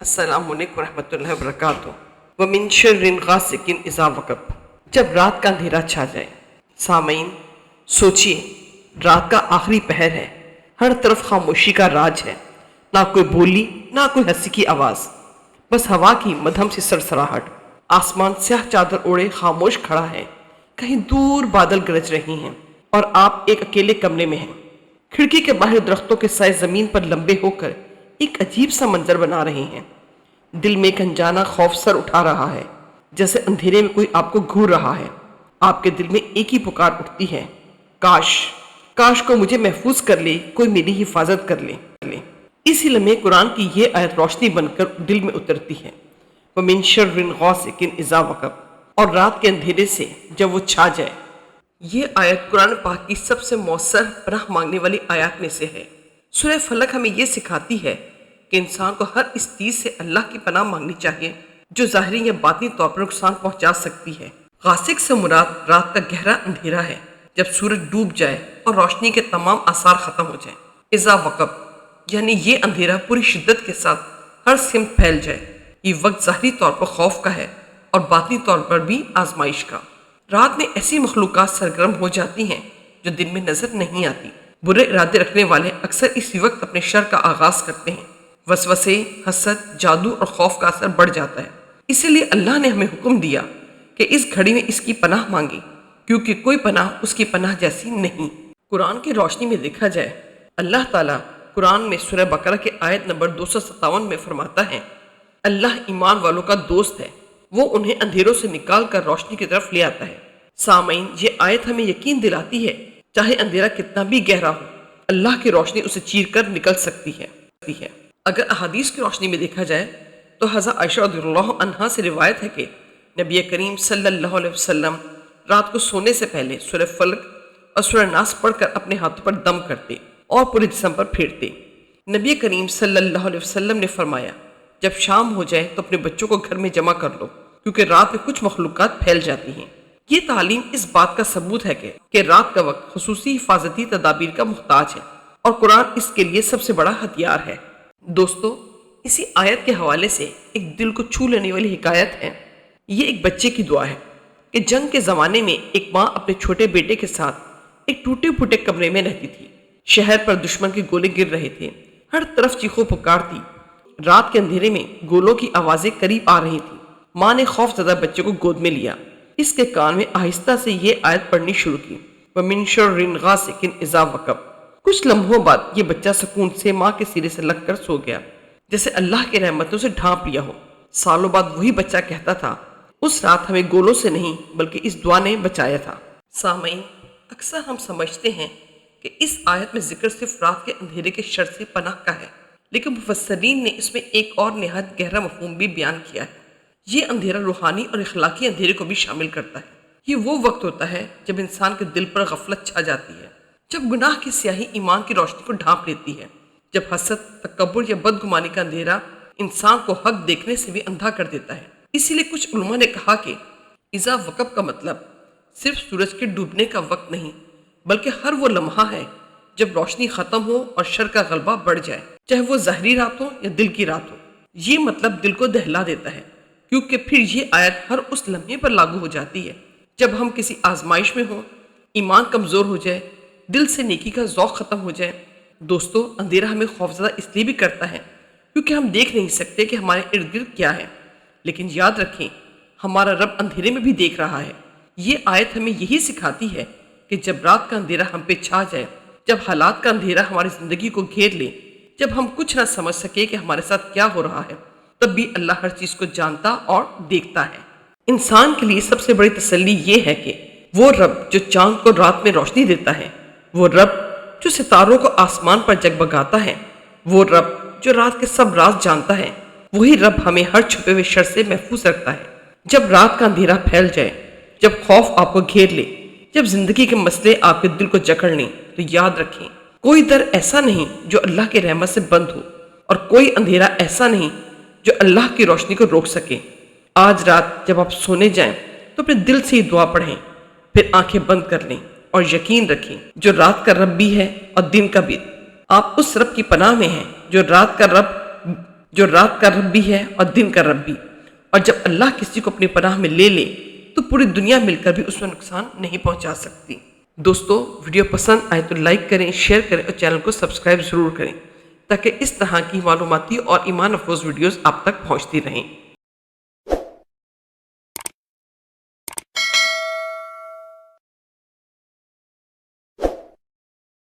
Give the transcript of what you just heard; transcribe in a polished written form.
السلام علیکم ورحمۃ اللہ وبرکاتہ۔ ومن شر غاسق اذا وقب، جب رات کا اندھیرا چھا جائے۔ سامعین، سوچئے، رات کا آخری پہر ہے، ہر طرف خاموشی کا راج ہے، نہ کوئی بولی نہ کوئی ہنسی کی آواز، بس ہوا کی مدھم سی سرسراہٹ۔ آسمان سیاہ چادر اوڑے خاموش کھڑا ہے، کہیں دور بادل گرج رہی ہیں اور آپ ایک اکیلے کمرے میں ہیں۔ کھڑکی کے باہر درختوں کے سائے زمین پر لمبے ہو کر ایک عجیب سا منظر بنا رہے ہیں۔ دل میں ایک انجانا خوف سر اٹھا رہا ہے، جیسے اندھیرے میں کوئی آپ کو گھور رہا ہے۔ آپ کے دل میں ایک ہی پکار اٹھتی ہے، کاش کاش کو مجھے محفوظ کر لے، کوئی میری حفاظت کر لے۔ اسی لمحے قرآن کی یہ آیت روشنی بن کر دل میں اترتی ہے، وَمِن شَرِّ غَاسِقٍ إِذَا وَقَبَ، اور رات کے اندھیرے سے جب وہ چھا جائے۔ یہ آیت قرآن پاک کی سب سے مؤثر پناہ مانگنے والی آیات میں سے ہے۔ سورہ فلق ہمیں یہ سکھاتی ہے کہ انسان کو ہر اس چیز سے اللہ کی پناہ مانگنی چاہیے جو ظاہری یا باطنی طور پر نقصان پہنچا سکتی ہے۔ غاسق سے مراد رات کا گہرا اندھیرا ہے، جب سورج ڈوب جائے اور روشنی کے تمام آثار ختم ہو جائیں۔ اذا وقب یعنی یہ اندھیرا پوری شدت کے ساتھ ہر سمت پھیل جائے۔ یہ وقت ظاہری طور پر خوف کا ہے اور باطنی طور پر بھی آزمائش کا۔ رات میں ایسی مخلوقات سرگرم ہو جاتی ہیں جو دن میں نظر نہیں آتی۔ برے ارادے رکھنے والے اکثر اسی وقت اپنے شر کا آغاز کرتے ہیں۔ وسوسے، حسد، جادو اور خوف کا اثر بڑھ جاتا ہے۔ اسی لیے اللہ نے ہمیں حکم دیا کہ اس گھڑی میں اس کی پناہ مانگیں، کیونکہ کوئی پناہ اس کی پناہ جیسی نہیں۔ قرآن کی روشنی میں دیکھا جائے، اللہ تعالیٰ قرآن میں سورہ بقرہ کے آیت نمبر 257 میں فرماتا ہے، اللہ ایمان والوں کا دوست ہے، وہ انہیں اندھیروں سے نکال کر روشنی کی طرف لے آتا ہے۔ سامعین، یہ آیت ہمیں یقین دلاتی ہے چاہے اندھیرا کتنا بھی گہرا ہو، اللہ کی روشنی اسے چیر کر نکل سکتی ہے۔ اگر احادیث کی روشنی میں دیکھا جائے تو حضرت عائشہ رضی اللہ عنہا سے روایت ہے کہ نبی کریم صلی اللہ علیہ وسلم رات کو سونے سے پہلے سورہ فلق اور سورہ ناس پڑھ کر اپنے ہاتھوں پر دم کرتے اور پورے جسم پر پھیرتے۔ نبی کریم صلی اللہ علیہ وسلم نے فرمایا، جب شام ہو جائے تو اپنے بچوں کو گھر میں جمع کر لو، کیونکہ رات میں کچھ مخلوقات پھیل جاتی ہیں۔ یہ تعلیم اس بات کا ثبوت ہے کہ رات کا وقت خصوصی حفاظتی تدابیر کا محتاج ہے اور قرآن اس کے لیے سب سے بڑا ہتھیار ہے۔ دوستو، اسی آیت کے حوالے سے ایک دل کو چھو لینے والی حکایت ہے۔ یہ ایک بچے کی دعا ہے کہ جنگ کے زمانے میں ایک ماں اپنے چھوٹے بیٹے کے ساتھ ایک ٹوٹے پھوٹے کمرے میں رہتی تھی۔ شہر پر دشمن کے گولے گر رہے تھے، ہر طرف چیخو پکار تھی۔ رات کے اندھیرے میں گولوں کی آوازیں قریب آ رہی تھیں۔ ماں نے خوف زدہ بچے کو گود میں لیا، اس کے کان میں آہستہ سے یہ آیت پڑھنی شروع کی، وَمِن شَرِّ غَاسِقٍ إِذَا وَقَبَ۔ کچھ لمحوں بعد یہ بچہ سکون سے ماں کے سینے سے لگ کر سو گیا، جیسے اللہ کے رحمتوں سے ڈھانپ لیا ہو۔ سالوں بعد وہی بچہ کہتا تھا، اس رات ہمیں گولوں سے نہیں بلکہ اس دعا نے بچایا تھا۔ سامعین، اکثر ہم سمجھتے ہیں کہ اس آیت میں ذکر صرف رات کے اندھیرے کے شر سے پناہ کا ہے، لیکن مفسرین نے اس میں ایک اور نہایت گہرا مفہوم بھی بیان کیا ہے۔ یہ اندھیرا روحانی اور اخلاقی اندھیرے کو بھی شامل کرتا ہے۔ یہ وہ وقت ہوتا ہے جب انسان کے دل پر غفلت چھا جاتی ہے، جب گناہ کی سیاہی ایمان کی روشنی کو ڈھانپ لیتی ہے، جب حسد، تکبر یا بدگمانی کا اندھیرا انسان کو حق دیکھنے سے بھی اندھا کر دیتا ہے۔ اسی لیے کچھ علماء نے کہا کہ اذا وقب کا مطلب صرف سورج کے ڈوبنے کا وقت نہیں، بلکہ ہر وہ لمحہ ہے جب روشنی ختم ہو اور شر کا غلبہ بڑھ جائے، چاہے وہ ظاہری رات ہو یا دل کی رات ہو۔ یہ مطلب دل کو دہلا دیتا ہے، کیونکہ پھر یہ آیت ہر اس لمحے پر لاگو ہو جاتی ہے جب ہم کسی آزمائش میں ہوں، ایمان کمزور ہو جائے، دل سے نیکی کا ذوق ختم ہو جائے۔ دوستو، اندھیرا ہمیں خوفزدہ اس لیے بھی کرتا ہے کیونکہ ہم دیکھ نہیں سکتے کہ ہمارے ارد گرد کیا ہے، لیکن یاد رکھیں، ہمارا رب اندھیرے میں بھی دیکھ رہا ہے۔ یہ آیت ہمیں یہی سکھاتی ہے کہ جب رات کا اندھیرا ہم پہ چھا جائے، جب حالات کا اندھیرا ہماری زندگی کو گھیر لے، جب ہم کچھ نہ سمجھ سکے کہ ہمارے ساتھ کیا ہو رہا ہے، تب بھی اللہ ہر چیز کو جانتا اور دیکھتا ہے۔ انسان کے لیے سب سے بڑی تسلی یہ ہے کہ وہ رب جو چاند کو رات میں روشنی دیتا ہے، وہ رب جو ستاروں کو آسمان پر جگبگاتا ہے، وہ رب جو رات کے سب راز جانتا ہے، وہی رب ہمیں ہر چھپے ہوئے شر سے محفوظ رکھتا ہے۔ جب رات کا اندھیرا پھیل جائے، جب خوف آپ کو گھیر لے، جب زندگی کے مسئلے آپ کے دل کو جکڑ لیں، تو یاد رکھیں، کوئی در ایسا نہیں جو اللہ کے رحمت سے بند ہو، اور کوئی اندھیرا ایسا نہیں جو اللہ کی روشنی کو روک سکے۔ آج رات جب آپ سونے جائیں تو اپنے دل سے ہی دعا پڑھیں، پھر آنکھیں بند کر لیں اور یقین رکھیں جو رات کا رب بھی ہے اور دن کا بھی، آپ اس رب کی پناہ میں ہیں جو رات کا رب جو رات کا رب بھی ہے اور دن کا رب بھی، اور جب اللہ کسی کو اپنی پناہ میں لے لے تو پوری دنیا مل کر بھی اس میں نقصان نہیں پہنچا سکتی۔ دوستو، ویڈیو پسند آئے تو لائک کریں، شیئر کریں اور چینل کو سبسکرائب ضرور کریں تاکہ اس طرح کی معلوماتی اور ایمان افروز ویڈیوز آپ تک پہنچتی رہیں۔